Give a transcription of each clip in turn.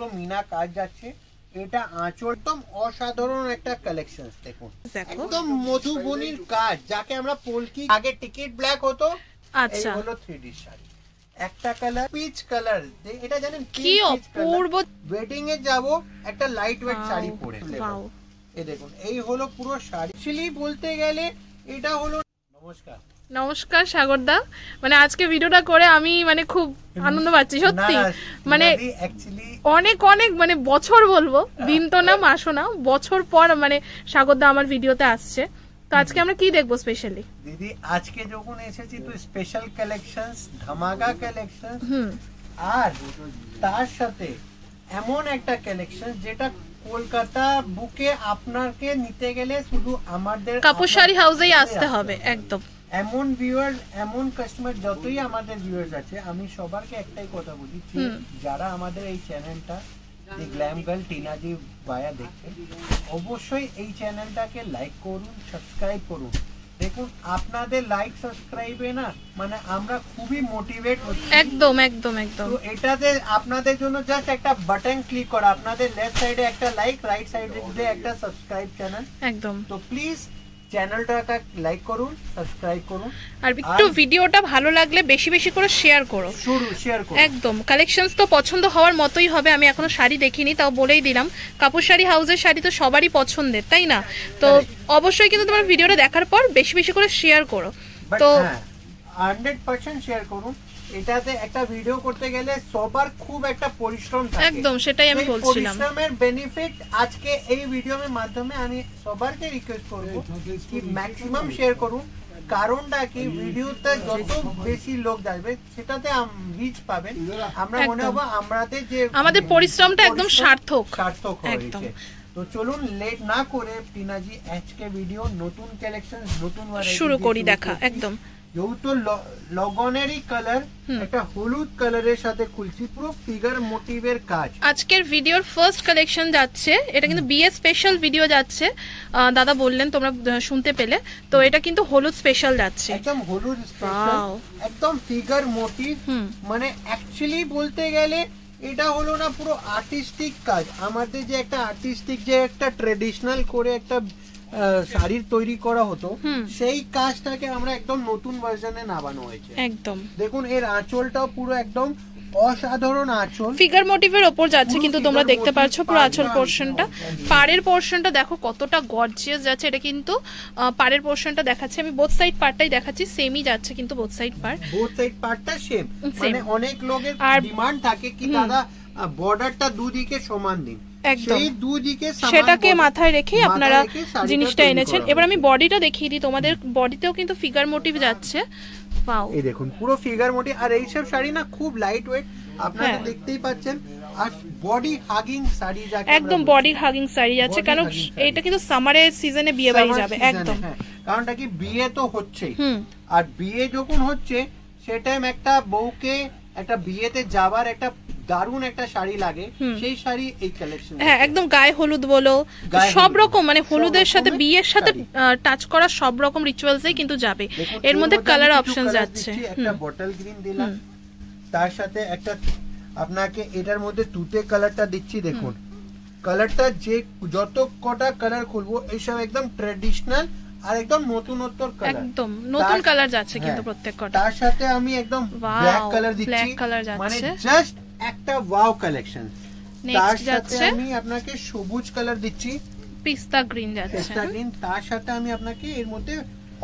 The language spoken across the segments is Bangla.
পুরো মিনা কাজ যাচ্ছে। এটা আঁচল একদম অসাধারণ একটা কালেকশন। দেখুন একদম মধুবনীর কাজ, যাকে আমরা পোলকি আগে টিকিট ব্ল্যাক হতো, আচ্ছা এই হলো 3D শাড়ি। একটা কালার পিচ কালার, এটা জানেন কি অপূর্ব। ওয়েডিং এ যাব একটা লাইট ওয়েট শাড়ি পরে, এই দেখুন এই হলো পুরো শাড়ি। অ্যাকচুয়ালি বলতে গেলে এটা হলো, নমস্কার নমস্কার সাগরদা, মানে আজকে ভিডিওটা করে আমি মানে খুব আনন্দ পাচ্ছি সত্যি। মানে অনেক অনেক মানে বছর বলবো, দিন তো না মাসও না, বছর পর মানে সাগরদা আমার ভিডিওতে আসছে। তো আজকে আমরা কি দেখবো স্পেশালি? দিদি আজকে যখন এসেছি তো স্পেশাল কালেকশনস, ধামাকা কালেকশন, আর তার সাথে এমন একটা কালেকশন যেটা কলকাতা বুকে আপনাকে নিতে গেলে শুধু আমাদের কাপুর শাড়ি হাউসেই আসতে হবে। একদম এমন ভিউয়ার, এমন কাস্টমার, যতই আমাদের ভিউয়ার্স আছে, আমি সবারকে একটাই কথা বলি, যারা আমাদের এই চ্যানেলটা গ্ল্যাম গার্ল টিনা জি ভাইয়া দেখছেন, অবশ্যই এই চ্যানেলটাকে লাইক করুন, সাবস্ক্রাইব করুন। দেখুন আপনাদের লাইক সাবস্ক্রাইবে না মানে আমরা খুবই মোটিভেট হচ্ছি। একদম একদম একদম। তো এটাতে আপনাদের জন্য জাস্ট একটা বাটন ক্লিক করা, আপনাদের লেফট সাইডে একটা লাইক, রাইট সাইডে একটা সাবস্ক্রাইব চ্যানেল। একদম। তো প্লিজ চ্যানেলটাকে লাইক করুন, সাবস্ক্রাইব করুন, আর একটু ভিডিওটা ভালো লাগলে বেশি বেশি করে শেয়ার করো। শেয়ার করুন। একদম কালেকশনস তো পছন্দ হওয়ার মতোই হবে। আমি এখনো শাড়ি দেখিনি, তাও বলেই দিলাম কাপুর শাড়ি হাউসের শাড়ি তো সবারই পছন্দের, তাই না? তো অবশ্যই কিন্তু তোমার ভিডিওটা দেখার পর বেশি বেশি করে শেয়ার করো। তো 100% শেয়ার করুন। এটাতে একটা ভিডিও করতে গেলে সবার খুব একটা পরিশ্রম থাকে। একদম সেটাই আমি বলছিলাম। পরিশ্রমের বেনিফিট আজকে এই ভিডিওর মাধ্যমে আমি সবারকে রিকোয়েস্ট করব কি ম্যাক্সিমাম শেয়ার করুন। কারণটা কি, ভিডিওতে যত বেশি লোক যাবে সেটাতে রিচ পাবেন, আমরা মনে হবে আমাদের পরিশ্রমটা একদম সার্থক হয়েছে। তো চলুন লেট না করে টিনাজি আজকে ভিডিও নতুন কালেকশন, নতুন শুরু করি দেখা। একদম যেহেতু লগনেরই কালার, একটা হলুদ কালারের সাথে খুলছি, পুরো ফিগার মোটিভের কাজ। আজকের ভিডিওর ফার্স্ট কালেকশন যাচ্ছে, এটা কিন্তু বিয়ে স্পেশাল ভিডিও যাচ্ছে, দাদা বললেন তোমরা শুনতে পেলে। তো এটা কিন্তু হলুদ স্পেশাল যাচ্ছে, একদম হলুদ স্পেশাল, একদম ফিগার মোটিভ। মানে অ্যাকচুয়ালি বলতে গেলে এটা হলো না পুরো আর্টিস্টিক কাজ। আমাদের যে একটা আর্টিস্টিক, যে একটা ট্রেডিশনাল করে একটা শাড়ির তৈরি করা হতো, সেই কাজটাকে আমরা একদম নতুন ভার্সনে নামানো হয়েছে। একদম দেখুন এর আঁচলটাও পুরো একদম অসাধারণ আঁচল, ফিগার মোটিভের উপর যাচ্ছে, কিন্তু তোমরা দেখতে পাচ্ছ পুরো আঁচল পোরশনটা। পাড়ের পোরশনটা দেখো কতটা গর্জিয়াস যাচ্ছে। এটা কিন্তু পাড়ের পোরশনটা দেখাচ্ছে, আমি বোথ সাইড পার্টটাই দেখাচ্ছি, সেমই যাচ্ছে কিন্তু বোথ সাইড পার্টটা সেম। মানে অনেক লোকের ডিমান্ড থাকে কি দাদা বর্ডারটা দুদিকে সমান দিন, সেই দুদিকে সেটাকে মাথায় রেখে আপনারা জিনিসটা এনেছেন। এবার আমি বডিটা দেখিয়ে দিই তোমাদের, বডিতেও কিন্তু ফিগার মোটিভ যাচ্ছে। ওয়াও, এই দেখুন পুরো ফিগার মোটিভ। আর এই সব শাড়ি না খুব লাইট ওয়েট, আপনারা দেখতেই পাচ্ছেন। আর বডি হাগিং শাড়ি, একদম বডি হাগিং শাড়ি আছে, কারণ এটা কিন্তু সামারের সিজনে বিয়ে বাড়ি যাবে। একদম, কারণটা কি বিয়ে তো হচ্ছেই, আর বিয়ে যখন হচ্ছে সে টাইম একটা বউকে একটা বিয়েতে যাবার একটা দারুন একটা শাড়ি লাগে, সেই শাড়ি এই কালেকশন। হ্যাঁ একদম, গায়ে হলুদ বলো, সব রকম মানে হলুদের সাথে বিয়ের সাথে টাচ করা সব রকম রিচুয়ালসই কিন্তু যাবে। এর মধ্যে কালার অপশন যাচ্ছে, একটা বটল গ্রিন দিলাম, তার সাথে একটা আপনাকে এটার মধ্যে তুতে কালারটা দিচ্ছি। দেখুন কালারটা যে যত কটা কালার খুলবো এইসব একদম ট্রেডিশনাল আর একদম নতুনত্বর কালার, একদম নতুন কালার যাচ্ছে কিন্তু প্রত্যেক কটা। তার সাথে আমি একদম ব্ল্যাক কালার দিচ্ছি, মানে জাস্ট একটা ওয়াও কালেকশন। তার সাথে আমি আপনাকে সবুজ কালার দিচ্ছি, পিস্তা গ্রিন যাচ্ছে, পিস্তা গ্রিন। তার সাথে আমি আপনাকে এর মধ্যে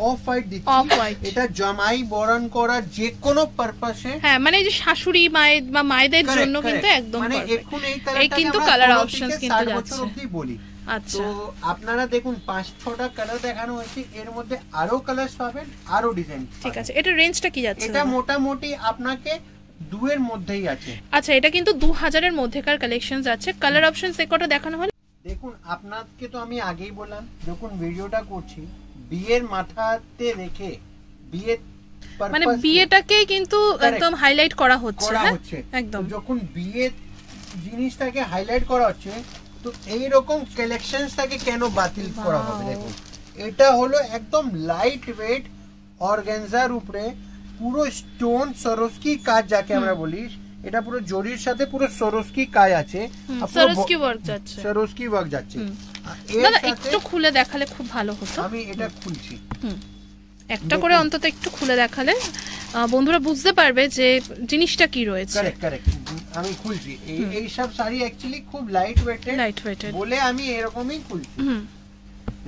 অফ হোয়াইট দিচ্ছি। এটা জামাই বরণ করা যে কোনো পারপাসে, হ্যাঁ মানে এই যে শাশুড়ি মায়ের বা মায়েদের জন্য কিন্তু একদম মানে এখন এই কিন্তু কালার অপশনস কিন্তু যাচ্ছে। বলি আচ্ছা, তো আপনারা দেখুন 5-6টা কালার দেখানো হয়েছে, এর মধ্যে আরো কালার পাবেন, আরো ডিজাইন। ঠিক আছে, এটা রেঞ্জটা কি যাচ্ছে? এটা মোটামুটি আপনাকে 2 এর মধ্যেই আছে। আচ্ছা, এটা কিন্তু 2000 এর মধ্যেকার কালেকশনস আছে। কালার অপশনস এ কটা দেখানো হলো। দেখুন আপনাকে তো আমি আগেই বললাম, যখন ভিডিওটা করছি বিয়ের মাথাতে রেখে বিয়ে মানে বিয়েটাকেই কিন্তু একদম হাইলাইট করা হচ্ছে, একদম যখন বিয়ে জিনিসটাকে হাইলাইট করা হচ্ছে, তো এইরকম কালেকশনসটাকে কেন বাতিল করা হবে? দেখুন এটা হলো একদম লাইট ওয়েট অর্গানজার উপরে পুরো স্টোন সরস্কি কাজ, যাকে আমরা বলি এটা পুরো জরির সাথে পুরো সরস্কি কাজ আছে, সরস্কি ওয়ার্ক যাচ্ছে, সরস্কি ওয়ার্ক যাচ্ছে। দাদা একটু খুলে দেখালে খুব ভালো হতো। আমি এটা খুলছি, একটা করে অন্তত একটু খুলে দেখালে বন্ধুরা বুঝতে পারবে যে জিনিসটা কি রয়েছে। কারেক্ট, আমি খুলছি। এই সব শাড়ি অ্যাকচুয়ালি খুব লাইট ওয়েটেড বলে আমি এরকমই খুলছি।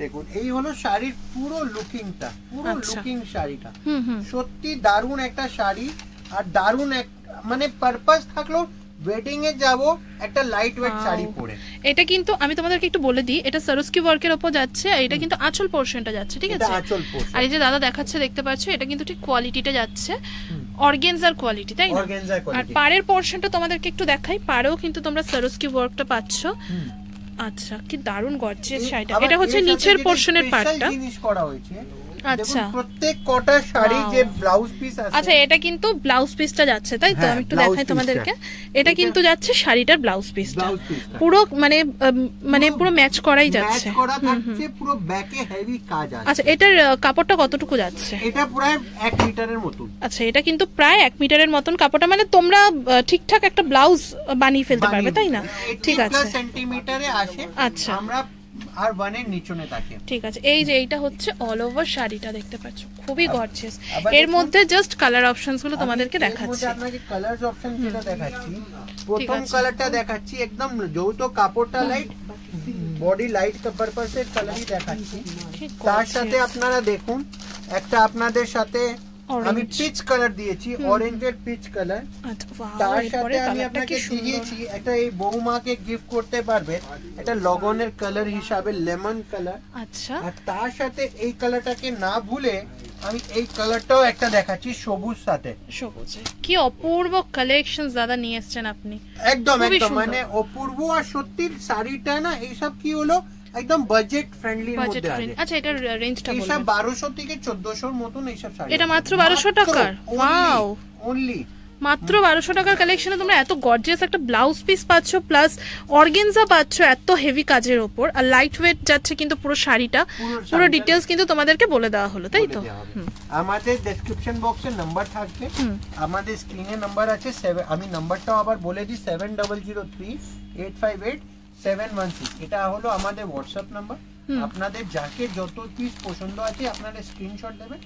দেখুন এই হলো শাড়ির পুরো লুকিংটা, পুরো লুকিং শাড়িটা সত্যি দারুণ একটা শাড়ি। আর দারুণ মানে পারপাস থাকলো ওয়েডিং এ যাব একটা লাইট ওয়েট শাড়ি পরে। এটা কিন্তু আমি তোমাদেরকে একটু বলে দিই, এটা সরস্কি ওয়ার্কের উপর যাচ্ছে, এটা কিন্তু আঁচল পোরশনটা যাচ্ছে, ঠিক আছে? আর এই যে দাদা দেখাচ্ছে দেখতে পাচ্ছ, এটা কিন্তু ঠিক কোয়ালিটিটা যাচ্ছে অর্গানজার কোয়ালিটি, তাই না? আর পাড়ের পোরশনটা তোমাদেরকে একটু দেখাই, পাড়েও কিন্তু তোমরা সরস্কি ওয়ার্কটা পাচ্ছ। আচ্ছা, কি দারুণ গর্জিয়াস শাড়িটা। এটা হচ্ছে নিচের পোরশনের পার্টটা জিনিস করা হয়েছে। আচ্ছা, প্রত্যেক কটা শাড়ি যে ব্লাউজ পিস আছে, আচ্ছা এটা কিন্তু ব্লাউজ পিসটা যাচ্ছে, তাই তো? আমি একটু দেখাই তোমাদেরকে, এটা কিন্তু যাচ্ছে শাড়িটার ব্লাউজ পিসটা, পুরো মানে পুরো ম্যাচ করাই যাচ্ছে, ম্যাচ করা থাকছে, পুরো ব্যাকে হেভি কাজ আছে। আচ্ছা, এটার কাপড়টা কতটুকু যাচ্ছে? এটা প্রায় 1 মিটারের মতন। আচ্ছা, এটা কিন্তু প্রায় 1 মিটারের মতন কাপড়টা, মানে তোমরা ঠিকঠাক একটা ব্লাউজ বানিয়ে ফেলতে পারবে, তাই না? ঠিক আছে, সেন্টিমিটারে আসে। আচ্ছা, আমরা আর ওয়ানের নিচনে থাকে। ঠিক আছে, এই যে এইটা হচ্ছে অল ওভার শাড়িটা, দেখতে পাচ্ছ খুবই গর্জিয়াস। এর মধ্যে জাস্ট কালার অপশনস গুলো তোমাদেরকে দেখাচ্ছি। আপনাকে কালার অপশন যেটা দেখাচ্ছি, প্রথম কালারটা দেখাচ্ছি একদম যেহেতু কাপড়টা লাইট, বডি লাইট পারপাসের কালারই দেখাচ্ছি। তার সাথে আপনারা দেখুন একটা আপনাদের সাথে আমি পিচ কালার দিয়েছি, অরেঞ্জের পিচ কালার। তার সাথে আমি আপনাকে দিয়েছি একটা এই বৌমাকে গিফট করতে পারবে এটা লগনের কালার হিসাবে লেমন কালার। আচ্ছা, আর তার সাথে এই কালারটাকে না ভুলে আমি এই কালারটাও একটা দেখাচ্ছি সবুজ সাথে। সবুজ, কি অপূর্ব কালেকশনস দাদা নিয়ে এসেছেন আপনি, একদম মানে অপূর্ব। আর সত্যি শাড়িটা না এইসব কি হলো একদম বাজেট ফ্রেন্ডলির মধ্যে আছে। আচ্ছা, এটার রেঞ্জটা বলুন। এইসব 1200 থেকে 1400 এর মতন এইসব শাড়ি। এটা মাত্র 1200 টাকার? ওয়াও, অনলি মাত্র 1200 টাকার কালেকশনে তোমরা এত গর্জিয়াস একটা ব্লাউজ পিস পাচ্ছ, প্লাস অর্গানজা পাচ্ছ এত হেভি কাজের উপর, আর লাইট ওয়েট যাচ্ছে কিন্তু পুরো শাড়িটা। পুরো ডিটেইলস কিন্তু তোমাদেরকে বলে দেওয়া হলো, তাই তো? আমাদের ডেসক্রিপশন বক্সে নাম্বার থাকবে, আমাদের স্ক্রিনে নাম্বার আছে। আমি নাম্বারটাও আবার বলে দিই, 7003858716। এটা হলো আমাদের হোয়াটসঅ্যাপ নাম্বার। আপনাদের যাকে যত পিস পছন্দ আছে আপনারা স্ক্রিনশট দেবেন,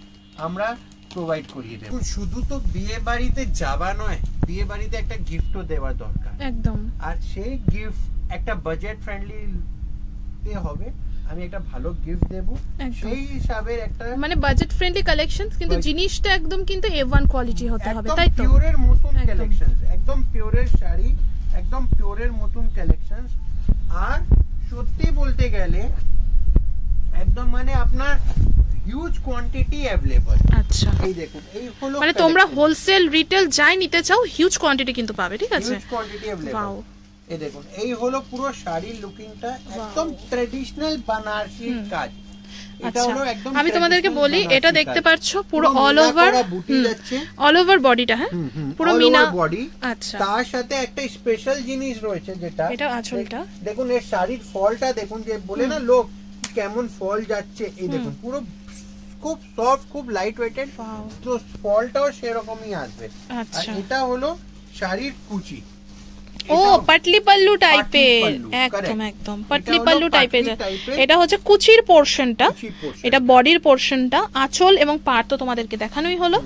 আমরা প্রোভাইড করিয়ে দেব। শুধু তো বিয়ে বাড়িতে যাওয়া নয়, বিয়ে বাড়িতে একটা গিফটও দেওয়া দরকার একদম। আর সেই গিফট একটা বাজেট ফ্রেন্ডলি তে হবে। আমি একটা ভালো গিফট দেব, সেই হিসাবে একটা মানে বাজেট ফ্রেন্ডলি কালেকশনস, কিন্তু জিনিসটা একদম কিন্তু A1 কোয়ালিটি হতে হবে, তাই তো? পিওরের মতন কালেকশনস, একদম পিওরের শাড়ি, একদম পিওরের মতন কালেকশনস। আর সত্যি বলতে গেলে একদম মানে আপনার হিউজ কোয়ান্টিটি अवेलेबल। আচ্ছা, এই দেখুন এই হলো মানে তোমরা হোলসেল রিটেল যাই নিতে চাও হিউজ কোয়ান্টিটি কিন্তু পাবে, ঠিক আছে? Huge quantity available. এই দেখুন এই হলো পুরো শাড়ির লুকিংটা, একদম ট্র্যাডিশনাল বানারসি কাজ। এটা হলো একদম আমি তোমাদেরকে বলি, এটা দেখতে পাচ্ছ পুরো অল ওভার বডিটা, হ্যাঁ পুরো মিনা বডি। আচ্ছা, তার সাথে একটা স্পেশাল জিনিস রয়েছে যেটা এটা আঁচলটা দেখুন, এর শাড়ির ফলটা দেখুন, যে বলে না লোক কেমন ফল যাচ্ছে, এই দেখুন পুরো খুব সফট, খুব লাইট ওয়েটেড, তো ফলটাও সেরকমই আসবে। আর এটা হলো শাড়ির কুচি, ও পাটলি পাল্লু টাইপের, একদম একদম পাটলি পাল্লু টাইপের। এটা হচ্ছে কুচির পোরশনটা, এটা বডির পোরশনটা, আঁচল এবং পাড় তো তোমাদেরকে দেখানোই হলো,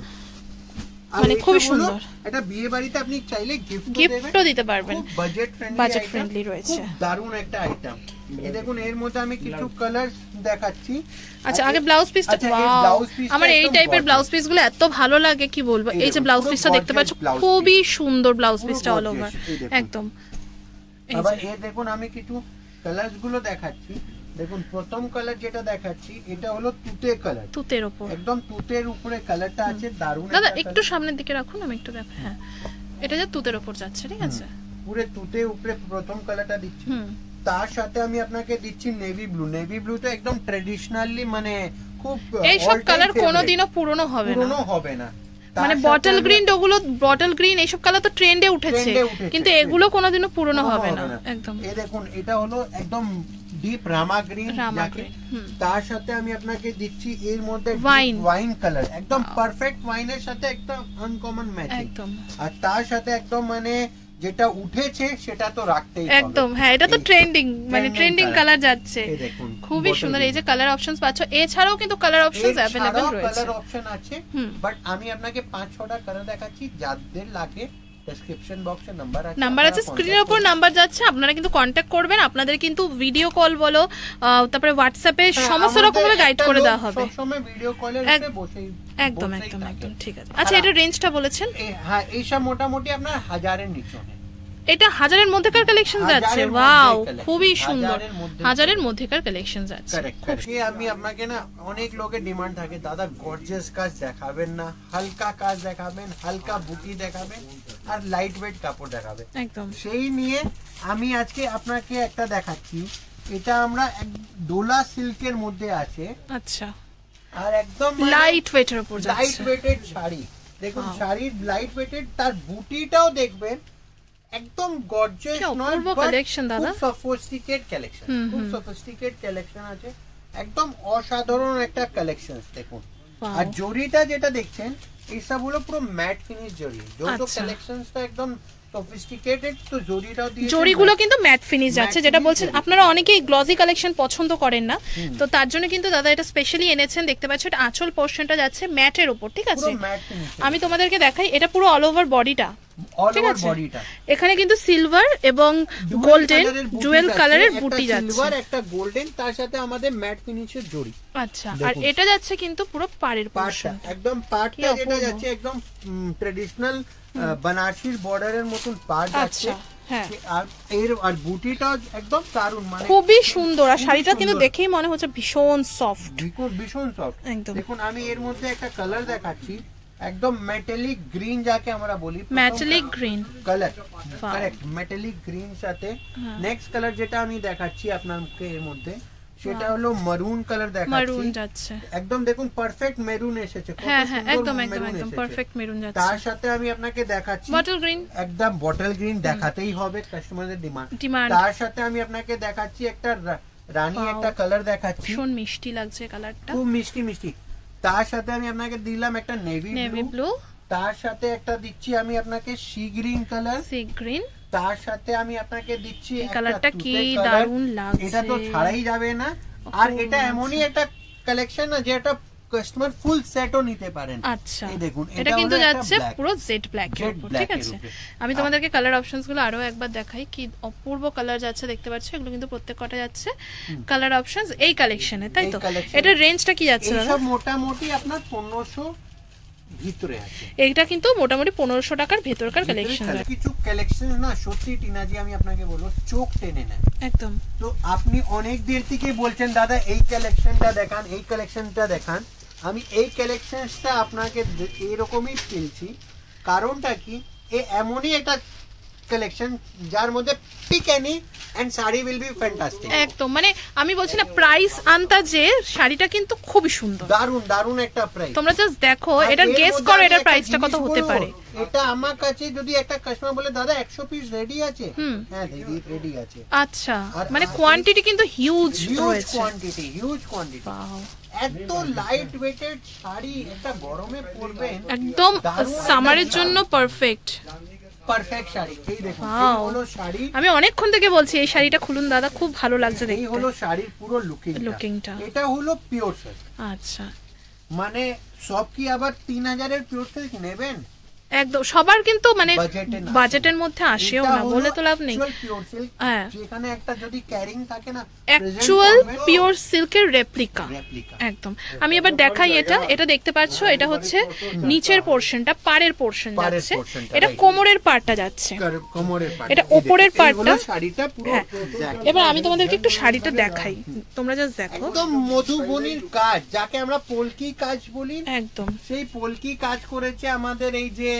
মানে খুব সুন্দর। এটা বিয়ে বাড়িতে আপনি চাইলে গিফটও দিতে পারবেন, বাজেট ফ্রেন্ডলি রয়েছে, দারুণ একটা আইটেম। এই দেখুন এর মধ্যে আমি কিছু কালার দেখাচ্ছি। আচ্ছা, আগে ব্লাউজ পিসটা, আমার এই টাইপের ব্লাউজ পিস গুলো এত ভালো লাগে কি বলবো। এই যে ব্লাউজ পিসটা দেখতে পাচ্ছ, খুবই সুন্দর ব্লাউজ পিসটা অল ওভার একদম। আবার এই দেখুন আমি কিছু কালারস গুলো দেখাচ্ছি। দেখুন প্রথম কালার যেটা দেখাচ্ছি এটা হলো তুতে কালার, তুতের উপর, একদম তুতের উপরে কালারটা আছে, দারুণ। দাদা একটু সামনের দিকে রাখুন, আমি একটু দেখ। হ্যাঁ, এটা যে তুতের উপর যাচ্ছে, ঠিক আছে? পুরো তুতের উপরে প্রথম কালারটা দিচ্ছি। তার সাথে আমি আপনাকে দিচ্ছি নেভি ব্লু। নেভি ব্লু তো একদম ট্র্যাডিশনালি, মানে খুব এই সব কালার কোনোদিনও পুরনো হবে না, মানে বটল গ্রিন, ওগুলো বটল গ্রিন এইসব কালার তো ট্রেন্ডে উঠেছে, কিন্তু এগুলো কোনোদিনও পুরনো হবে না একদম। এই দেখুন এটা হলো একদম ডিপ রামা গ্রিন, তার সাথে আমি আপনাকে দিচ্ছি এর মধ্যে ওয়াইন কালার, একদম পারফেক্ট ওয়াইনের সাথে একটা আনকমন ম্যাচিং, আর তার সাথে একদম মানে যেটা উঠেছে সেটা তো রাখতেই হবে একদম। হ্যাঁ, এটা তো ট্রেন্ডিং, মানে ট্রেন্ডিং কালার যাচ্ছে, খুবই সুন্দর। এই যে কালার অপশনস পাচ্ছ, এছাড়াও কিন্তু কালার অপশনস अवेलेबल রয়েছে, কালার অপশন আছে, বাট আমি আপনাকে 5-6টা কালার দেখাচ্ছি, যাদের লাগে ডেসক্রিপশন বক্সে নাম্বার আছে, স্ক্রিনের উপর নাম্বার যাচ্ছে, আপনারা কিন্তু কন্টাক্ট করবেন। আপনাদের কিন্তু ভিডিও কল বলো, তারপরে হোয়াটসঅ্যাপে সমস্ত রকমের গাইড করে দেওয়া হবে, সব সময় ভিডিও কলে এসে বসেই একদম একদম একদম ঠিক আছে। আচ্ছা, এটা রেঞ্জটা বলেছেন? হ্যাঁ, এইসব মোটামুটি আপনার 1000 এর নিচে, এটা 1000 এর মধ্যেকার কালেকশন যাচ্ছে। ওয়াও, খুবই সুন্দর, 1000 এর মধ্যেকার কালেকশন যাচ্ছে। আমি আপনাকে না, অনেক লোকের ডিমান্ড থাকে, দাদা গর্জিয়াস কাজ দেখাবেন না, হালকা কাজ দেখাবেন, হালকা বুটি দেখাবেন, আর লাইট ওয়েট কাপড় দেখাবেন, একদম সেই নিয়ে আমি আজকে আপনাকে একটা দেখাচ্ছি। এটা আমরা ডোলা সিল্কের মধ্যে আছে, আচ্ছা, আর একদম লাইট ওয়েটের উপর যাচ্ছে, লাইট ওয়েটেড শাড়ি। দেখুন শাড়ির লাইট ওয়েটেড, তার বুটিটাও দেখবেন একদম গর্জিয়াস নয়, কালেকশন দাদা, খুব সফিস্টিকেটেড কালেকশন, খুব সফিস্টিকেটেড কালেকশন আছে, একদম অসাধারণ একটা কালেকশন। দেখুন, আর জরিটা যেটা দেখছেন এইসব হলো পুরো ম্যাট ফিনিশ জরি, যত কালেকশনসটা একদম সফিস্টিকেটেড, তো জরিটাও দিয়ে, জরিগুলো কিন্তু ম্যাট ফিনিশ যাচ্ছে, যেটা বলছেন আপনারা অনেকেই গ্লসি কালেকশন পছন্দ করেন না, তো তার জন্য কিন্তু দাদা এটা স্পেশালি এনেছেন। দেখতে পাচ্ছ, এটা আঁচল পোরশনটা যাচ্ছে ম্যাটের উপর, ঠিক আছে? আমি তোমাদেরকে দেখাই, এটা পুরো অল ওভার বডিটা, ঠিক আছে? এখানে কিন্তু সিলভার এবং গোল্ডেন জুয়েল কালারের বুটি যাচ্ছে, সিলভার একটা গোল্ডেন, তার সাথে আমাদের ম্যাট ফিনিশের জড়ি। আচ্ছা, আর এটা যাচ্ছে কিন্তু পুরো পাড়ের পোরশন, একদম পাড়টা যেটা যাচ্ছে একদম ট্র্যাডিশনাল বানারসির বর্ডারের মতন পাড় যাচ্ছে, আর বুটিটা একদম দারুণ, মানে খুবই সুন্দর, আর শাড়িটা কিন্তু দেখেই মনে হচ্ছে ভীষণ সফট, ভীষণ সফট। দেখুন, আমি এর মধ্যে একটা কালার দেখাচ্ছি, একদম মেটালিক গ্রিন যাকে আমরা বলি, metallic green colour, correct, metallic green সাথে নেক্সট কালার যেটা আমি দেখাচ্ছি আপনাকে এর মধ্যে, সেটা হলো মারুন কালার দেখাচ্ছি, মারুন যাচ্ছে একদম, দেখুন পারফেক্ট মেরুন এসেছে, হ্যাঁ হ্যাঁ, একদম একদম একদম পারফেক্ট মেরুন যাচ্ছে। তার সাথে আমি আপনাকে দেখাচ্ছি বটল গ্রিন, একদম বটল গ্রিন, দেখাতেই হবে, কাস্টমারদের ডিমান্ড। তার সাথে আমি আপনাকে দেখাচ্ছি একটা রানী একটা কালার দেখাচ্ছি, ভীষণ মিষ্টি লাগছে কালারটা, খুব মিষ্টি মিষ্টি। তার সাথে আমি আপনাকে দিলাম একটা নেভি ব্লু, তার সাথে একটা দিচ্ছি আমি আপনাকে sea green colour, sea green, তার সাথে আমি আপনাকে দিচ্ছি এই কালারটা কি দারুণ লাগছে, এটা তো ছাড়াই যাবে না। আর এটা এমনই একটা কালেকশন না যে এটা কাস্টমার ফুল সেটও নিতে পারেন। আচ্ছা, এই দেখুন, এটা কিন্তু যাচ্ছে পুরো জেড ব্ল্যাক এর উপর, ঠিক আছে? আমি তোমাদেরকে কালার অপশনস গুলো আরো একবার দেখাই, কি অপূর্ব কালার যাচ্ছে, দেখতে পাচ্ছ, এগুলো কিন্তু প্রত্যেকটা যাচ্ছে কালার অপশনস এই কালেকশনে, তাই তো? এটা রেঞ্জটা কি যাচ্ছে দাদা? সব মোটামুটি আপনার 1500 ভিতরে আছে, এটা কিন্তু মোটামুটি 1500 টাকার ভেতরকার কালেকশন। কিছু কালেকশন না সত্যি টিনাজি আমি আপনাকে বলবো চোখ টেনে নেয় একদম। তো আপনি অনেক দের থেকে বলছেন দাদা এই কালেকশনটা দেখান, এই কালেকশনটা দেখান, আমি এই কালেকশনটা আপনাকে এরকমই ফেলছি। কারণটা কি, এমনই একটা কালেকশন যার মধ্যে pick any and sari will be fantastic একদম। মানে আমি বলছি না, প্রাইস আন্দাজে শাড়িটা কিন্তু খুবই সুন্দর, দারুন দারুন একটা প্রাইস। তোমরা জাস্ট দেখো, এটা গেস করো এটার প্রাইসটা কত হতে পারে। এটা আমার কাছে যদি একটা কাস্টমার বলে দাদা 100 পিস রেডি আছে, হ্যাঁ দিদি রেডি আছে। আচ্ছা, মানে কোয়ান্টিটি কিন্তু হিউজ রয়েছে, হিউজ কোয়ান্টিটি। এত লাইট ওয়েটেড শাড়ি, এটা গরমে পরবেন একদম, সামারের জন্য পারফেক্ট শাড়ি। এই দেখুন, এই হলো শাড়ি। আমি অনেকক্ষণ থেকে বলছি এই শাড়িটা খুলুন দাদা, খুব ভালো লাগছে দেখতে। এই হলো শাড়ির পুরো লুকিংটা। এটা হলো পিওর সিল্ক। আচ্ছা, মানে সব কি আবার 3000 এর পিওর সিল্ক নেবেন? একদম, সবার কিন্তু মানে বাজেটের মধ্যে আসেও না, বলে তো লাভ নেই। হ্যাঁ, যেখানে একটা যদি ক্যারিং থাকে না, অ্যাকচুয়াল পিওর সিল্কের রেপ্লিকা একদম। আমি এবার দেখাই, এটা দেখতে পাচ্ছ, এটা হচ্ছে নিচের পোরশনটা, পাড়ের পোরশন যাচ্ছে, এটা কোমরের পাড়টা যাচ্ছে, এটা উপরের পাড়টা শাড়িটা পুরো। এবার আমি তোমাদেরকে একটু শাড়িটা দেখাই, তোমরা জাস্ট দেখো। একদম মধুবনীর কাজ, যাকে আমরা পলকি কাজ বলি, একদম সেই পলকি কাজ করেছে আমাদের এই যে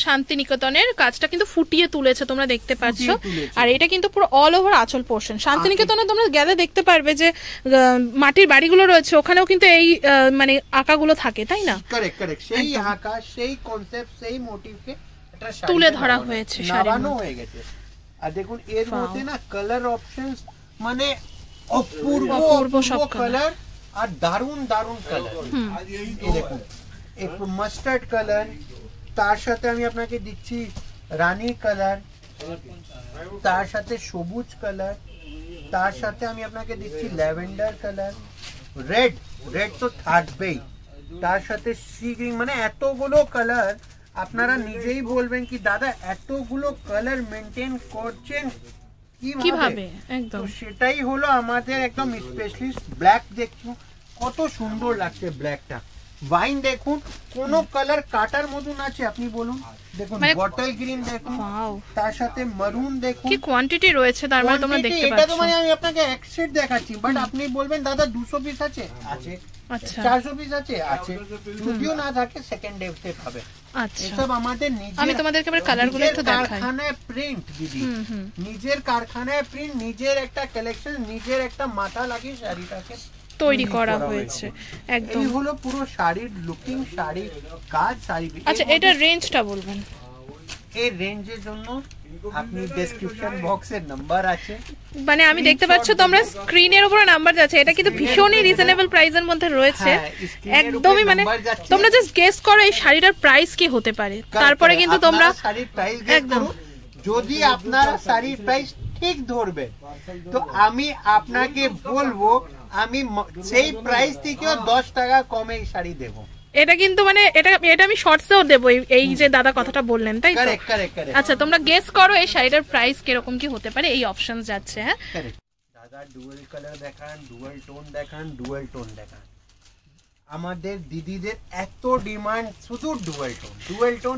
শান্তিনিকেতনের কাজটা কিন্তু ফুটিয়ে তুলেছে, তোমরা দেখতে পাচ্ছ। আর এটা কিন্তু পুরো অল ওভার আঁচল পোরশন। শান্তিনিকেতনে তোমরা গেলে দেখতে পারবে যে মাটির বাড়িগুলো রয়েছে, ওখানেও কিন্তু এই মানে আঁকাগুলো থাকে, তাই না? কারেক্ট কারেক্ট, সেই আঁকা, সেই কনসেপ্ট, সেই মোটিভকে তুলে ধরা হয়েছে, নাড়ানো হয়ে গেছে। আর দেখুন এর মধ্যে না কালার অপশনস মানে অপূর্ব সব কালার আর দারুন দারুন কালার। এই দেখুন একটু মাস্টার্ড কালার, তার সাথে আমি আপনাকে দিচ্ছি রানী কালার, তার সাথে সবুজ কালার, তার সাথে আমি আপনাকে দিচ্ছি ল্যাভেন্ডার কালার, রেড তো থাকবেই, তার সাথে সি গ্রিন, মানে এতগুলো কালার আপনারা নিজেই বলবেন কি দাদা এতগুলো কালার মেনটেন করছেন কিভাবে। একদম সেটাই হলো আমাদের একদম স্পেশালিস্ট। ব্ল্যাক দেখুন কত সুন্দর লাগছে ব্ল্যাকটা, ওয়াইন দেখুন কোন কালার কাটার মতন আছে আপনি বলুন, দেখুন বটল গ্রিন দেখুন, তার সাথে মারুন দেখুন, কি কোয়ান্টিটি রয়েছে তার মানে তোমরা দেখতে পাচ্ছ। এটা তো মানে আমি আপনাকে এক সেট দেখাচ্ছি, বাট আপনি বলবেন দাদা 200 পিস আছে, আছে, আচ্ছা 400 পিস আছে, আছে, যদিও না থাকে সেকেন্ড ডেতে পাবে। আচ্ছা এসব আমাদের নিজের, আমি তোমাদেরকে এবার কালারগুলো একটু দেখাই। কারখানায় প্রিন্ট দিদি, নিজের কারখানায় প্রিন্ট, নিজের একটা কালেকশন, নিজের একটা মাথা লাগিয়ে শাড়িটাকে তৈরি করা হয়েছে একদম। এই হলো পুরো শাড়ির লুকিং, শাড়ির কাজ, শাড়ি। আচ্ছা এটা রেঞ্জটা বলবেন। এই রেঞ্জের জন্য আপনি ডেসক্রিপশন বক্সের নাম্বার আছে, মানে আমি দেখতে পাচ্ছ তোমরা স্ক্রিনের উপরে নাম্বার যাচ্ছে। এটা কিন্তু ভীষণই রিজনেবল প্রাইসের মধ্যে রয়েছে একদমই, মানে তোমরা জাস্ট গেস করো এই শাড়িটার প্রাইস কি হতে পারে, তারপরে কিন্তু তোমরা শাড়ির প্রাইস একদম, যদি আপনারা শাড়ির প্রাইস ঠিক ধরবে তো আমি আপনাকে বলবো আমি সেই প্রাইস থেকেও 10 টাকা কমে এই শাড়ি দেব। এটা কিন্তু মানে এটা আমি শর্টসেও দেব, এই যে দাদা কথাটা বললেন তাই তো? কারেক্ট। আচ্ছা তোমরা গেস করো এই শাড়িটার প্রাইস কিরকম কি হতে পারে, এই অপশন যাচ্ছে। হ্যাঁ দাদা ডুয়াল কালার দেখান, ডুয়াল টোন দেখান, ডুয়াল টোন দেখান। আমাদের দিদিদের এত ডিমান্ড শুধু ডুয়াল টোন।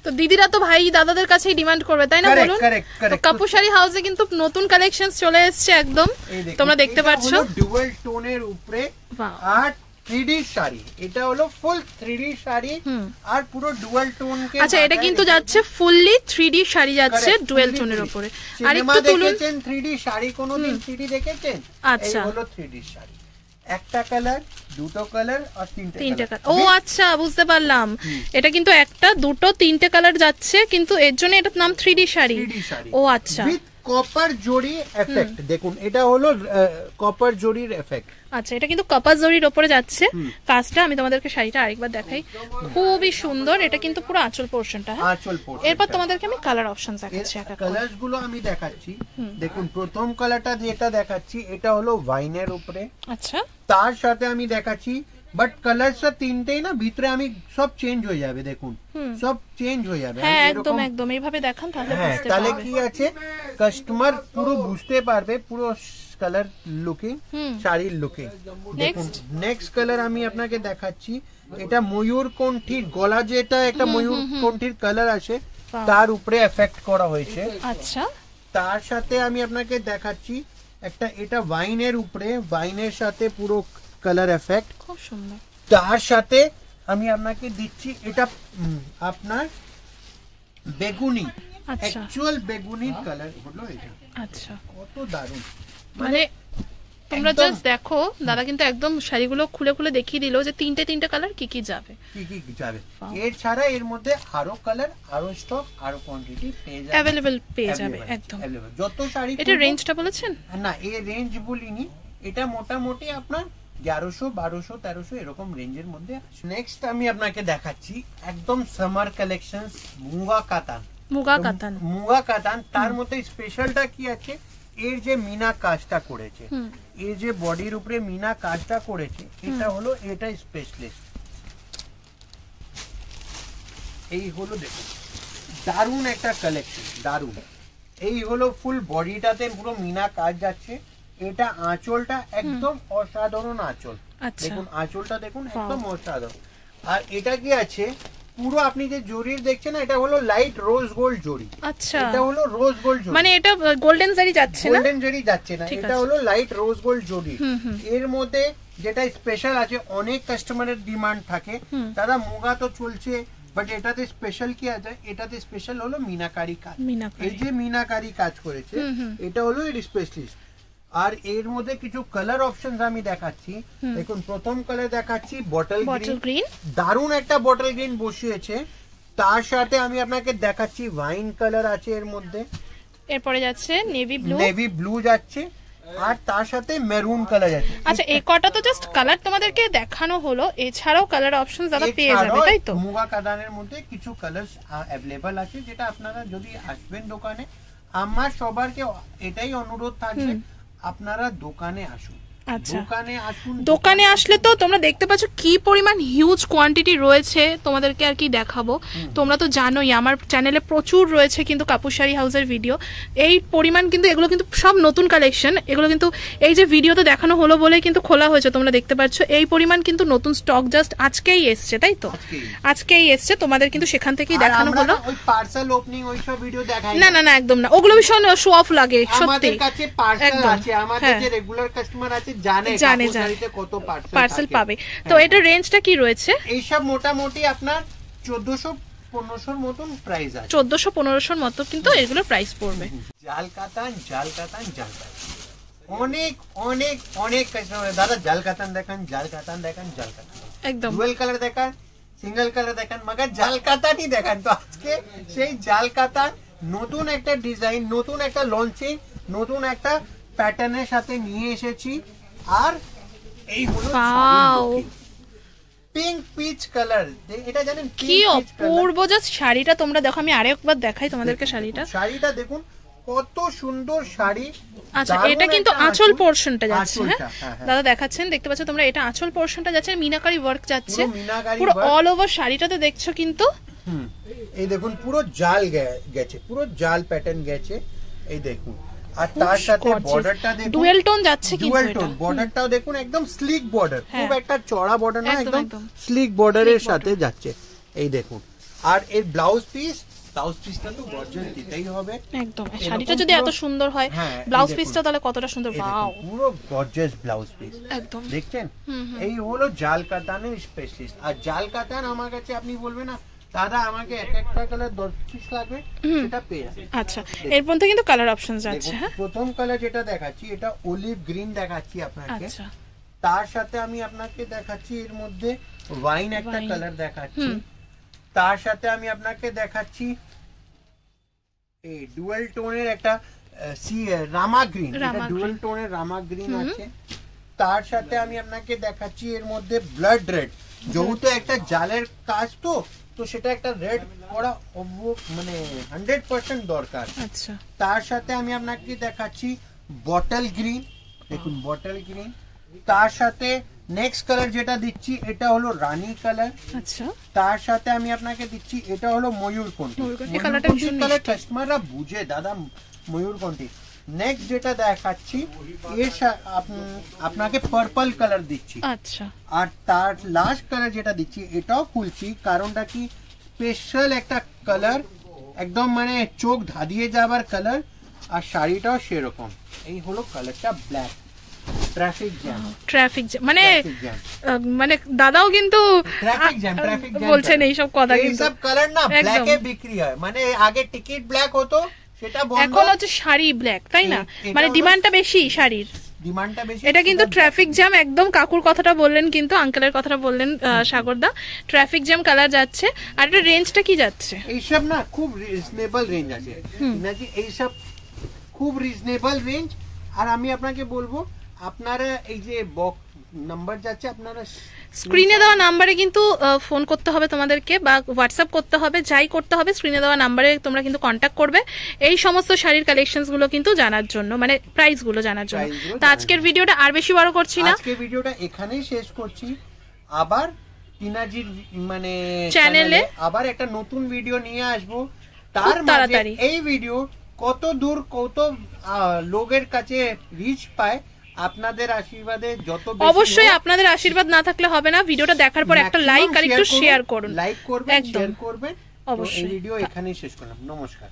তো দিদিরা তো ভাই দাদাদের কাছেই ডিমান্ড করবে তাই না বলুন? তো কাপুর শাড়ি হাউসে কিন্তু নতুন কালেকশনস চলে এসেছে একদম, তোমরা দেখতে পাচ্ছ ডুয়াল টোনের উপরে আর 3D শাড়ি। এটা হলো ফুল 3D শাড়ি আর পুরো ডুয়াল টোন কে। আচ্ছা এটা কিন্তু যাচ্ছে ফুললি 3D শাড়ি যাচ্ছে ডুয়াল টোনের উপরে। আর একটু তুলুন 3D শাড়ি, কোনোদিন 3D দেখেছেন? আচ্ছা এই হলো 3D শাড়ি, একটা কালার, দুটো কালার আর তিনটে কালার। ও আচ্ছা বুঝতে পারলাম, এটা কিন্তু একটা দুটো তিনটে কালার যাচ্ছে, কিন্তু এর জন্য এটার নাম 3D শাড়ি। ও আচ্ছা কপার জরি এফেক্ট দেখুন, এটা হলো কপার জরির এফেক্ট। আচ্ছা এটা কিন্তু কপার জরির উপরে যাচ্ছে কাজটা। আমি তোমাদেরকে শাড়িটা আরেকবার দেখাই, খুবই সুন্দর। এটা কিন্তু পুরো আঁচল পোরশনটা। আঁচল পোরশন। এরপর তোমাদেরকে আমি কালার অপশন দেখাচ্ছি, কালারস গুলো আমি দেখাচ্ছি। দেখুন প্রথম কালারটা যেটা দেখাচ্ছি এটা হলো ওয়াইনের উপরে। আচ্ছা তার সাথে আমি দেখাচ্ছি, বাট কালারটা তিনটেই না, ভিতরে আমি সব চেঞ্জ হয়ে যাবে, দেখুন সব চেঞ্জ হয়ে যাবে। হ্যাঁ একদম একদম এইভাবে দেখান তাহলে বুঝতে পারবে। তাহলে কি আছে কাস্টমার পুরো বুঝতে পারবে পুরো কালার লুকিং, শাড়ির লুকিং। দেখুন নেক্সট কালার আমি আপনাকে দেখাচ্ছি, এটা ময়ূর কণ্ঠীর গলা, যেটা একটা ময়ূর কণ্ঠীর কালার আছে তার উপরে এফেক্ট করা হয়েছে। আচ্ছা তার সাথে আমি আপনাকে দেখাচ্ছি একটা, এটা ওয়াইনের উপরে, ওয়াইনের সাথে পুরো কালার এফেক্ট, খুব সুন্দর। তার সাথে আমি আপনাকে দিচ্ছি এটা আপনার বেগুনি, অ্যাকচুয়াল বেগুনি কালার হলো এটা। আচ্ছা কত দারুণ, মানে তোমরা জাস্ট দেখো দাদা কিন্তু একদম শাড়িগুলো খুলে খুলে দেখিয়ে দিল যে তিনটে কালার কি যাবে। এর ছাড়া এর মধ্যে আরো কালার, আরো স্টক, আরো কোয়ান্টিটি अवेलेबल পেয়ে যাবে একদম। যত শাড়ি, এটা রেঞ্জটা বলেছেন না? এই রেঞ্জ বলিনি, এটা মোটামুটি আপনার 1100, 1200, 1300 এরকম রেঞ্জের মধ্যে। নেক্সট আমি আপনাকে দেখাচ্ছি একদম সামার কালেকশনস, মুগা কাতান। তার মধ্যে স্পেশালটা কি আছে, এর যে মিনা কাজটা করেছে, এর যে বডির উপরে মিনা কাজটা করেছে, এটা হলো এটা স্পেশালিস্ট। এই হলো দেখুন দারুণ একটা কালেকশন, দারুণ। এই হলো ফুল বডিটাতে পুরো মিনা কাজ যাচ্ছে। এটা আঁচলটা একদম অসাধারণ আঁচল, দেখুন আঁচলটা দেখুন একদম অসাধারণ। আর এটা কি আছে, পুরো আপনি যে জরির দেখছেন এটা হলো লাইট রোজ গোল্ড জরি। আচ্ছা এটা হলো রোজ গোল্ড জরি, মানে এটা গোল্ডেন জরি যাচ্ছে না, গোল্ডেন জরি যাচ্ছে না, এটা হলো লাইট রোজ গোল্ড জরি। এর মধ্যে যেটা স্পেশাল আছে, অনেক কাস্টমারের ডিমান্ড থাকে দাদা মুগা তো চলছে, বাট এটাতে স্পেশাল কি আছে, এটাতে স্পেশাল হলো মিনাকারি কাজ। এই যে মিনাকারি কাজ করেছে এটা হলো এর স্পেশালিস্ট। আর এর মধ্যে কিছু কালার অপশনস আমি দেখাচ্ছি। দেখুন প্রথম কালার দেখাচ্ছি বটল গ্রিন, দারুণ একটা বটল গ্রিন বসিয়েছে। তার সাথে আমি আপনাকে দেখাচ্ছি ওয়াইন কালার আছে এর মধ্যে। এরপরে যাচ্ছে নেভি ব্লু যাচ্ছে, আর তার সাথে মেরুন কালার যাচ্ছে। আচ্ছা, এই কটা তো জাস্ট কালার তোমাদেরকে দেখানো হলো, এছাড়াও কালার অপশনস দাদা পেয়ে যাবে, তাই তো? মুগা কাতানের মধ্যে কিছু কালারস अवेलेबल আছে, যেটা আপনারা যদি আসবেন দোকানে, আমার সবারকে এটাই অনুরোধ থাকবে আপনারা দোকানে আসুন। আচ্ছা, দোকানে আসলে তো তোমরা দেখতে পাচ্ছ কি পরিমাণ হিউজ কোয়ান্টিটি রয়েছে, তোমাদেরকে আর কি দেখাবো। তোমরা তো জানোই আমার চ্যানেলে প্রচুর রয়েছে কিন্তু কাপুর শাড়ি হাউসের ভিডিও, এই পরিমাণ কিন্তু এগুলো কিন্তু সব নতুন কালেকশন, এগুলো কিন্তু এই যে ভিডিওতে দেখানো হলো বলে কিন্তু খোলা হয়েছে, তোমরা দেখতে পাচ্ছ এই পরিমাণ কিন্তু নতুন স্টক জাস্ট আজকেই এসছে, তাই তো? আজকেই এসছে, তোমাদের কিন্তু সেখান থেকেই দেখানো হলো। ওই পার্সেল ওপেনিং ওই সব ভিডিও দেখাই না, একদম না, ওগুলো ভীষণ শো অফ লাগে সত্যি। আমাদের কাছে পার্সেল আছে, আমাদের যে রেগুলার কাস্টমার আছে জানে কত পার্সেল পাবে। তো এটা রেঞ্জটা কি রয়েছে? এইসব মোটামুটি আপনার 1400-1500 মতন প্রাইস আছে, 1400-1500 মতো কিন্তু এগুলো প্রাইস পড়বে। জাল কাতান অনেক অনেক অনেক কাস্টমার দাদা জাল কাতান দেখান একদম ডুয়াল কালার দেখান, সিঙ্গেল কালার দেখান, মগর জাল কাতানই দেখান। তো আজকে সেই জাল কাতান নতুন একটা ডিজাইন, নতুন একটা লঞ্চিং, নতুন একটা প্যাটার্নের সাথে নিয়ে এসেছি। আর এই হলো পিঙ্ক পিচ কালার, এটা জানেন কি অপূর্ব জাস্ট শাড়িটা, তোমরা দেখো, আমি আরেকবার দেখাই তোমাদেরকে শাড়িটা দেখুন কত সুন্দর শাড়ি। আচ্ছা, এটা কিন্তু আঁচল পোরশনটা যাচ্ছে, হ্যাঁ দাদা দেখাচ্ছেন, দেখতে পাচ্ছ তোমরা, এটা আঁচল পোরশনটা যাচ্ছে, মিনাকারি ওয়ার্ক যাচ্ছে পুরো অল ওভার শাড়িটাতে, দেখছো কিন্তু এই দেখুন পুরো জাল গেছে, পুরো জাল প্যাটার্ন গেছে, এই দেখুন। আর তার সাথে বর্ডারটা দেখুন ডুয়াল টোন যাচ্ছে, কিন্তু ডুয়াল টোন বর্ডারটাও দেখুন, একদম স্লিক বর্ডার, খুব একটা চড়া বর্ডার না, একদম স্লিক বর্ডারের সাথে যাচ্ছে, এই দেখুন। আর এর ব্লাউজ পিসটা তো গর্জিয়াস দিতেই হবে একদম। শাড়িটা যদি এত সুন্দর হয়, ব্লাউজ পিসটা তাহলে কতটা সুন্দর, ওয়াও পুরো গর্জিয়াস ব্লাউজ পিস একদম, দেখছেন? এই হলো জাল কাতানের স্পেশালিস্ট। আর জাল কাতান আমার কাছে আপনি বলবেন না দাদা আমাকে একটা কালার 10 পিস লাগবে, সেটা পেয়ে যাবেন। আচ্ছা, এর মধ্যে কিন্তু কালার অপশন যাচ্ছে। হ্যাঁ, প্রথম কালার যেটা দেখাচ্ছি এটা অলিভ গ্রিন দেখাচ্ছি আপনাকে। আচ্ছা, তার সাথে আমি আপনাকে দেখাচ্ছি এর মধ্যে ওয়াইন একটা কালার দেখাচ্ছি, তার সাথে আমি আপনাকে দেখাচ্ছি এই ডুয়াল টোনের একটা রামা গ্রিন, এটা ডুয়াল টোনের রামা গ্রিন আছে। তার সাথে আমি আপনাকে দেখাচ্ছি এর মধ্যে ব্লাড রেড, যেহেতু একটা জালের কাজ তো সেটা একটা রেড করা মানে 100% দরকার। আচ্ছা, তার সাথে আমি আপনাকে দেখাচ্ছি বটল গ্রিন, দেখুন বটল গ্রিন। তার সাথে নেক্সট কালার যেটা দিচ্ছি এটা হলো রানী কালার। আচ্ছা, তার সাথে আমি আপনাকে দিচ্ছি এটা হলো ময়ূরকণ্ঠী। এই কালারটা ভীষণ কালার কাস্টমাররা বুঝে দাদা ময়ূরকণ্ঠী। নেক্সট যেটা দেখাচ্ছি এর আপনাকে পার্পল কালার দিচ্ছি। আচ্ছা, আর তার লাস্ট কালার যেটা দিচ্ছি এটাও খুলছি, কারণটা কি স্পেশাল একটা কালার, একদম মানে চোখ ধাঁধিয়ে যাবার কালার, আর শাড়িটাও সেরকম। এই হলো কালারটা ব্ল্যাক, ট্রাফিক জ্যাম মানে দাদাও কিন্তু বলছেন এইসব কথা, এইসব কালার না ব্ল্যাকে বিক্রি হয়, মানে আগে টিকিট ব্ল্যাক হতো, সেটা এখন হচ্ছে শাড়ি ব্ল্যাক, তাই না? মানে ডিমান্ডটা বেশি, শাড়ির ডিমান্ডটা বেশি। এটা কিন্তু ট্রাফিক জ্যাম, একদম কাকুর কথাটা বললেন, কিন্তু আঙ্কেলের কথাটা বললেন সাগরদা, ট্রাফিক জ্যাম কালার যাচ্ছে। আর এটা রেঞ্জটা কি যাচ্ছে? এইসব না খুব রিজনেবল রেঞ্জ আছে নাকি, এইসব খুব রিজনেবল রেঞ্জ। আর আমি আপনাকে বলবো আপনারা এই যে নাম্বার যাচ্ছে, আপনারা স্ক্রিনে দেওয়া নাম্বারে কিন্তু ফোন করতে হবে তোমাদেরকে, বা হোয়াটসঅ্যাপ করতে হবে, যাই করতে হবে স্ক্রিনে দেওয়া নাম্বারে তোমরা কিন্তু কন্ট্যাক্ট করবে এই সমস্ত শাড়ির কালেকশনস গুলো কিন্তু জানার জন্য, মানে প্রাইস গুলো জানার জন্য। তো আজকের ভিডিওটা আর বেশি বড় করছি না, আজকের ভিডিওটা এখানেই শেষ করছি। আবার টিনাজির মানে চ্যানেলে আবার একটা নতুন ভিডিও নিয়ে আসবো, তার মাঝে এই ভিডিও কত দূর কত লোকের কাছে রিচ পায় আপনাদের আশীর্বাদে, যত অবশ্যই আপনাদের আশীর্বাদ না থাকলে হবে না। ভিডিওটা দেখার পর একটা লাইক আর একটু শেয়ার করুন, লাইক করবেন, শেয়ার করবেন। অবশ্যই এই ভিডিও এখানেই শেষ করলাম, নমস্কার।